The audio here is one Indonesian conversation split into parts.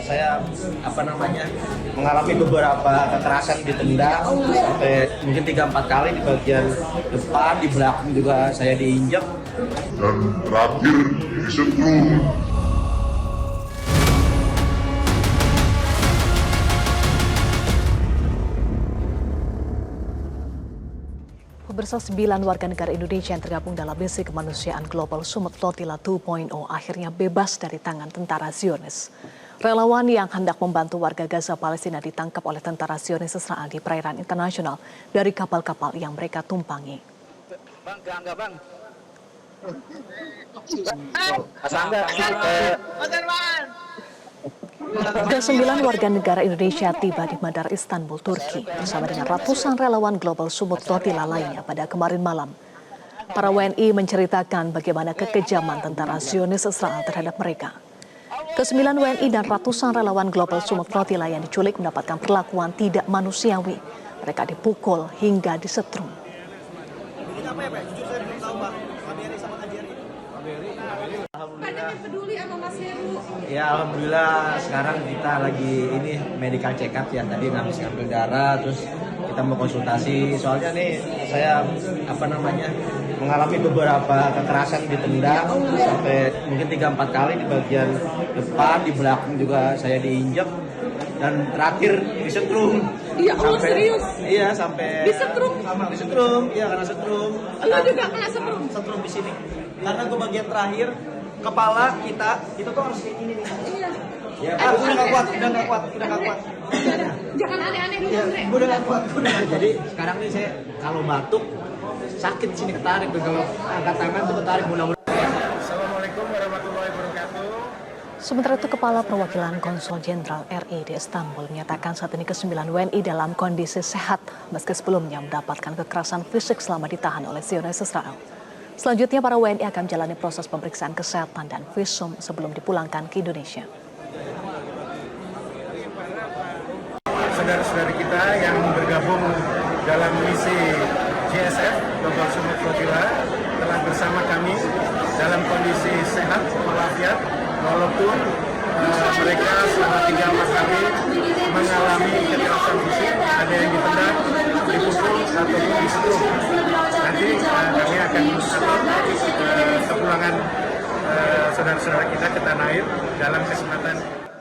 Saya mengalami beberapa kekerasan, ditendang sampai mungkin 3-4 kali di bagian depan, di belakang juga saya diinjak. Dan terakhir disetrum. Pemirsa, 9 warga negara Indonesia yang tergabung dalam misi kemanusiaan Global Summit Flotilla 2.0 akhirnya bebas dari tangan tentara Zionis. Relawan yang hendak membantu warga Gaza Palestina ditangkap oleh tentara Zionis Israel di perairan internasional dari kapal-kapal yang mereka tumpangi. Bang, enggak bang. Ke-9 warga negara Indonesia tiba di Bandara Istanbul, Turki bersama dengan ratusan relawan Global Summit Flotilla lainnya pada kemarin malam. Para WNI menceritakan bagaimana kekejaman tentara Zionis Israel terhadap mereka. Ke-9 WNI dan ratusan relawan Global Summit Flotilla yang diculik mendapatkan perlakuan tidak manusiawi. Mereka dipukul hingga disetrum. Alhamdulillah sekarang kita lagi medical check up ya, tadi habis ngambil darah, terus kita mau konsultasi. Soalnya nih saya mengalami beberapa kekerasan, ditendang sampai mungkin 3-4 kali di bagian depan, di belakang juga saya diinjak, dan terakhir disetrum. Iya, Allah, serius? Iya, sampai disetrum? Disetrum, iya, karena setrum. Lu juga kena setrum? Setrum di sini. Karena ke bagian terakhir kepala kita itu tuh harus kayak gini nih. Iya. Ya, udah nggak kuat. Jangan aneh-aneh dulu, Andre. Udah nggak kuat. Jadi sekarang nih saya kalau batuk sakit sini, ketarik, kalau angkat tangan tuh ketarik, mudah-mudahan. Assalamualaikum warahmatullahi wabarakatuh. Sementara itu, Kepala Perwakilan Konsul Jenderal RI di Istanbul menyatakan saat ini ke-9 WNI dalam kondisi sehat meski sebelumnya mendapatkan kekerasan fisik selama ditahan oleh Zionis Israel. Selanjutnya, para WNI akan menjalani proses pemeriksaan kesehatan dan visum sebelum dipulangkan ke Indonesia. Saudara-saudari kita yang bergabung dalam misi GSF Global Summit Flotilla telah bersama kami dalam kondisi sehat walafiat, walaupun mereka selama 3-4 kali mengalami kekerasan fisik, ada yang ditendang, dipukul ataupun disetrum. Nanti kami akan mengatur kepulangan saudara-saudara kita ke tanah air dalam kesempatan.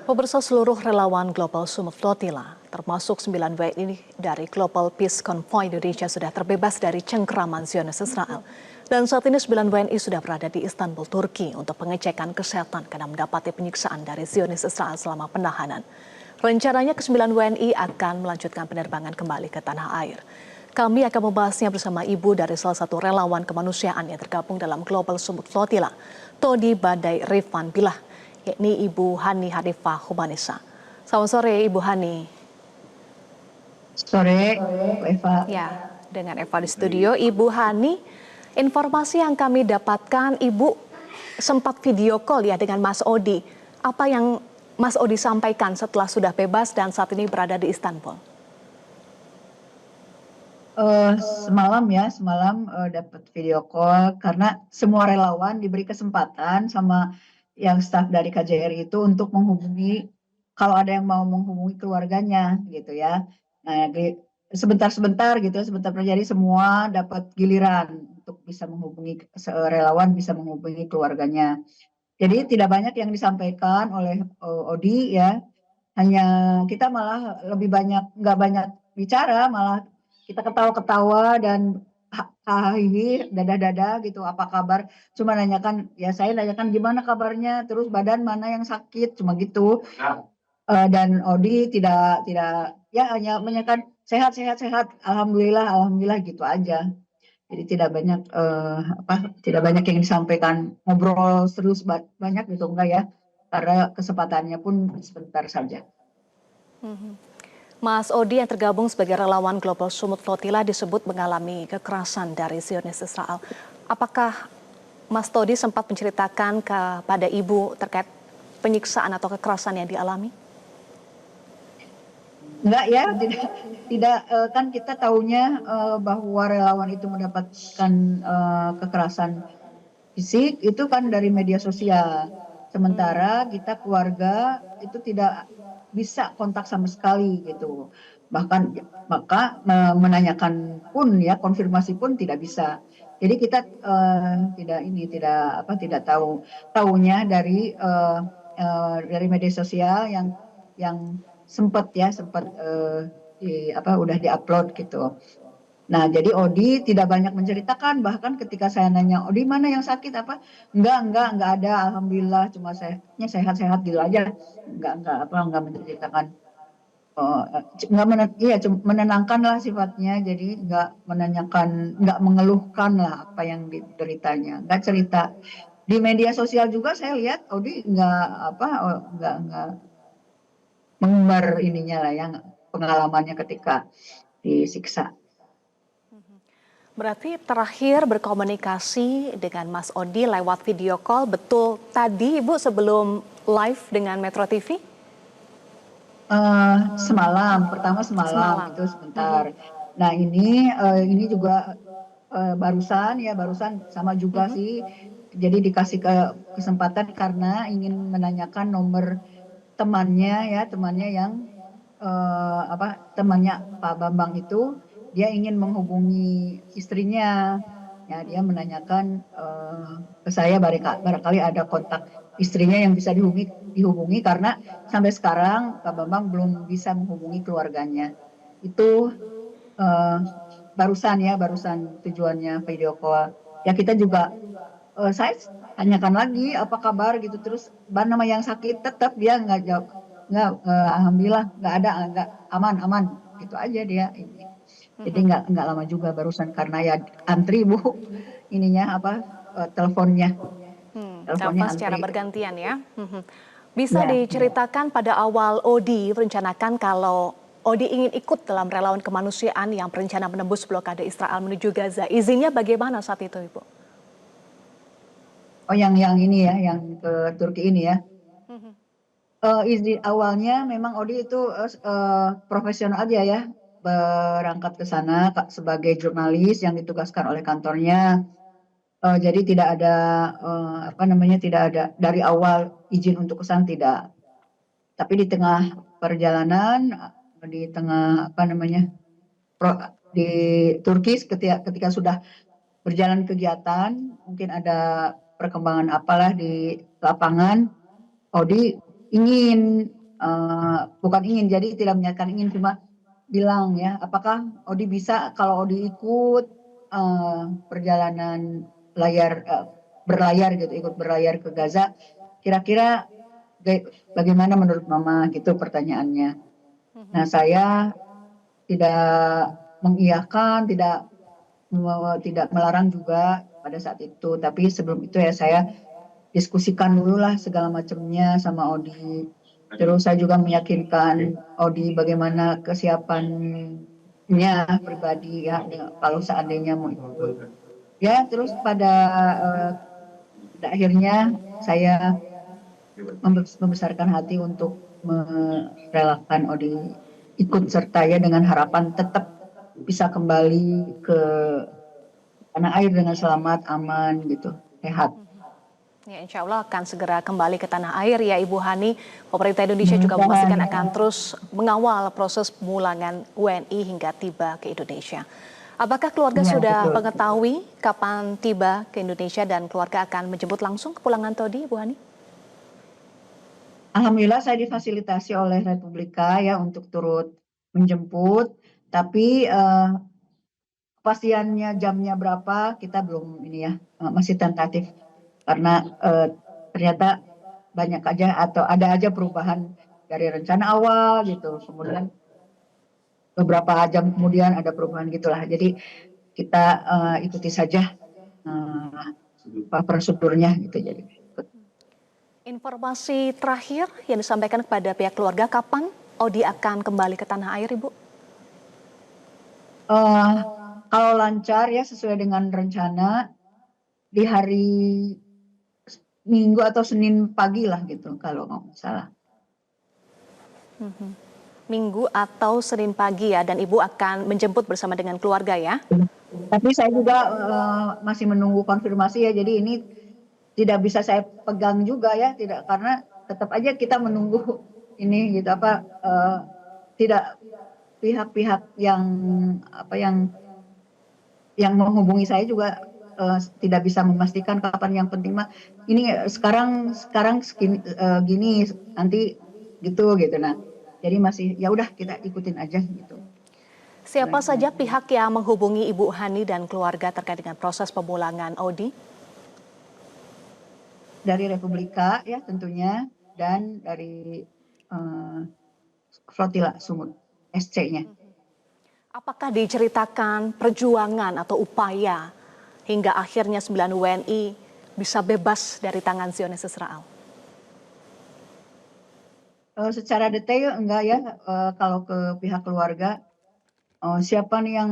Pemirsa, seluruh relawan Global Summit Flotilla, termasuk 9 WNI dari Global Peace Convoy Indonesia sudah terbebas dari cengkeraman Zionis Israel. Dan saat ini 9 WNI sudah berada di Istanbul, Turki untuk pengecekan kesehatan karena mendapati penyiksaan dari Zionis Israel selama penahanan. Rencananya ke-9 WNI akan melanjutkan penerbangan kembali ke tanah air. Kami akan membahasnya bersama ibu dari salah satu relawan kemanusiaan yang tergabung dalam Global Summit Flotilla, Todi Badai Rifan Bilah, yakni Ibu Hani Hanifah Humanisa. Selamat sore, Ibu Hani. Sore, Eva. Ya, dengan Eva di studio. Ibu Hani, informasi yang kami dapatkan, Ibu sempat video call ya dengan Mas Odi. Apa yang Mas Odi sampaikan setelah sudah bebas dan saat ini berada di Istanbul? Semalam dapat video call karena semua relawan diberi kesempatan sama yang staf dari KJRI itu untuk menghubungi kalau ada yang mau menghubungi keluarganya gitu ya. Nah, sebentar jadi semua dapat giliran untuk bisa menghubungi relawan, bisa menghubungi keluarganya. Jadi tidak banyak yang disampaikan oleh Odi ya. Hanya kita malah lebih banyak nggak banyak bicara, malah kita ketawa-ketawa dan hahihi, dadah-dadah gitu, apa kabar? Cuma nanyakan, ya saya nanyakan gimana kabarnya, terus badan mana yang sakit, cuma gitu. Dan Odi tidak ya hanya menanyakan sehat, alhamdulillah gitu aja. Jadi tidak banyak yang disampaikan, ngobrol serius banyak gitu enggak ya, karena kesempatannya pun sebentar saja. Mas Odi yang tergabung sebagai relawan Global Summit Flotilla disebut mengalami kekerasan dari Zionis Israel. Apakah Mas Todi sempat menceritakan kepada Ibu terkait penyiksaan atau kekerasan yang dialami? Enggak ya, tidak kan kita tahunya bahwa relawan itu mendapatkan kekerasan fisik itu kan dari media sosial. Sementara kita keluarga itu tidak bisa kontak sama sekali gitu. Bahkan maka menanyakan pun ya konfirmasi pun tidak bisa. Jadi kita tidak tahu taunya dari media sosial yang sempat udah diupload gitu. Nah, jadi Odi tidak banyak menceritakan, bahkan ketika saya nanya, Odi mana yang sakit apa? Enggak ada, alhamdulillah, cuma sehat-sehat gitu aja. Enggak menceritakan. Menenangkan lah sifatnya, jadi enggak menanyakan, enggak mengeluhkan lah apa yang dideritanya, enggak cerita. Di media sosial juga saya lihat Odi enggak mengumbar ininya lah yang pengalamannya ketika disiksa. Berarti terakhir berkomunikasi dengan Mas Odi lewat video call betul tadi Ibu sebelum live dengan Metro TV? Pertama semalam itu sebentar. Nah ini juga barusan sama juga sih. Jadi dikasih kesempatan karena ingin menanyakan nomor temannya yang temannya Pak Bambang itu. Dia ingin menghubungi istrinya, ya dia menanyakan ke saya barangkali ada kontak istrinya yang bisa dihubungi karena sampai sekarang Pak Bambang belum bisa menghubungi keluarganya. Itu barusan tujuannya video call. Ya kita juga saya tanyakan lagi apa kabar gitu, terus nama yang sakit tetap dia nggak jawab, alhamdulillah nggak ada, nggak aman gitu aja dia ini. Jadi nggak lama juga barusan karena ya antri Bu ininya teleponnya. Telepon secara bergantian ya. Bisa diceritakan pada awal Odi merencanakan kalau Odi ingin ikut dalam relawan kemanusiaan yang berencana menembus blokade Israel menuju Gaza. Izinnya bagaimana saat itu Ibu? Oh yang ini ya, yang ke Turki ini ya. Izin awalnya memang Odi itu profesional aja ya. Berangkat ke sana sebagai jurnalis yang ditugaskan oleh kantornya. Jadi tidak ada tidak ada dari awal izin untuk ke sana tidak. Tapi di tengah perjalanan, di tengah di Turki ketika sudah berjalan kegiatan, mungkin ada perkembangan apalah di lapangan, Odi jadi tidak menyatakan ingin, cuma bilang ya, apakah Odi bisa kalau Odi ikut perjalanan berlayar gitu, ikut berlayar ke Gaza, kira-kira bagaimana menurut Mama gitu pertanyaannya. Nah saya tidak mengiyakan, tidak melarang juga pada saat itu, tapi sebelum itu ya saya diskusikan dulu lah segala macamnya sama Odi. Terus saya juga meyakinkan Odi bagaimana kesiapannya pribadi ya kalau seandainya mau ikut. Ya terus pada akhirnya saya membesarkan hati untuk merelakan Odi ikut serta ya dengan harapan tetap bisa kembali ke tanah air dengan selamat, aman gitu, sehat. Ya, insya Allah akan segera kembali ke tanah air ya Ibu Hani. Pemerintah Indonesia juga memastikan akan terus mengawal proses pemulangan WNI hingga tiba ke Indonesia. Apakah keluarga sudah mengetahui kapan tiba ke Indonesia dan keluarga akan menjemput langsung kepulangan Todi, Ibu Hani? Alhamdulillah saya difasilitasi oleh Republika ya untuk turut menjemput, tapi kepastiannya jamnya berapa kita belum masih tentatif. Karena ternyata banyak aja atau ada aja perubahan dari rencana awal gitu, kemudian beberapa jam kemudian ada perubahan gitulah. Jadi kita ikuti saja prosedurnya gitu. Jadi informasi terakhir yang disampaikan kepada pihak keluarga, kapan Odi akan kembali ke tanah air, Ibu? Kalau lancar ya sesuai dengan rencana di hari Minggu atau Senin pagi lah gitu kalau nggak salah. Minggu atau Senin pagi ya, dan Ibu akan menjemput bersama dengan keluarga ya? Tapi saya juga masih menunggu konfirmasi ya, jadi ini tidak bisa saya pegang juga ya, tidak, karena tetap aja kita menunggu ini gitu apa tidak pihak-pihak yang apa yang menghubungi saya juga tidak bisa memastikan kapan. Yang penting mah ini sekarang gini nanti gitu gitu. Nah, jadi masih ya udah kita ikutin aja gitu. Siapa saja pihak yang menghubungi Ibu Hani dan keluarga terkait dengan proses pemulangan Audi? Dari Republika ya tentunya, dan dari Flotila Sumut SC-nya. Apakah diceritakan perjuangan atau upaya hingga akhirnya 9 WNI bisa bebas dari tangan Zionis Israel? Secara detail enggak ya, kalau ke pihak keluarga siapa nih yang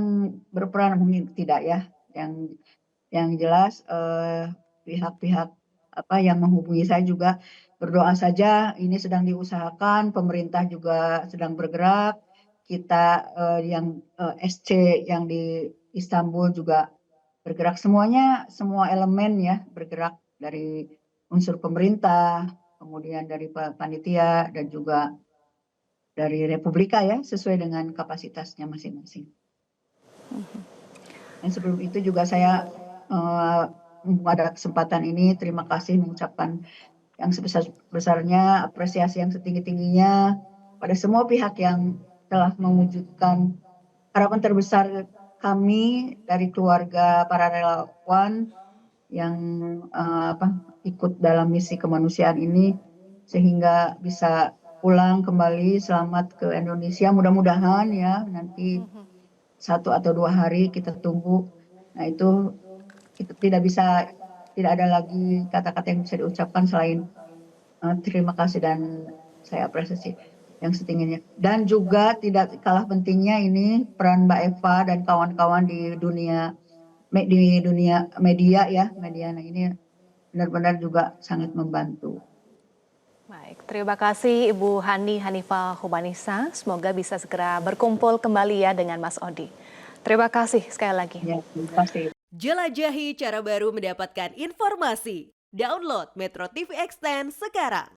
berperan mungkin tidak ya. Yang jelas pihak-pihak apa yang menghubungi saya juga berdoa saja, ini sedang diusahakan, pemerintah juga sedang bergerak, kita yang SC yang di Istanbul juga bergerak, semuanya, semua elemen ya bergerak, dari unsur pemerintah, kemudian dari panitia dan juga dari Republika ya, sesuai dengan kapasitasnya masing-masing. Dan sebelum itu juga saya ada kesempatan ini terima kasih mengucapkan yang sebesar-besarnya, apresiasi yang setinggi-tingginya pada semua pihak yang telah mewujudkan harapan terbesar kami dari keluarga para relawan yang ikut dalam misi kemanusiaan ini, sehingga bisa pulang kembali selamat ke Indonesia. Mudah-mudahan ya nanti 1 atau 2 hari kita tunggu. Nah itu kita tidak ada lagi kata-kata yang bisa diucapkan selain terima kasih dan saya apresiasi yang setingginya. Dan juga tidak kalah pentingnya ini peran Mbak Eva dan kawan-kawan di dunia media ya, Mediana ini benar-benar juga sangat membantu. Baik, terima kasih Ibu Hani Hanifah Humanisa. Semoga bisa segera berkumpul kembali ya dengan Mas Odi. Terima kasih sekali lagi. Ya, terima kasih. Jelajahi cara baru mendapatkan informasi. Download Metro TV Extend sekarang.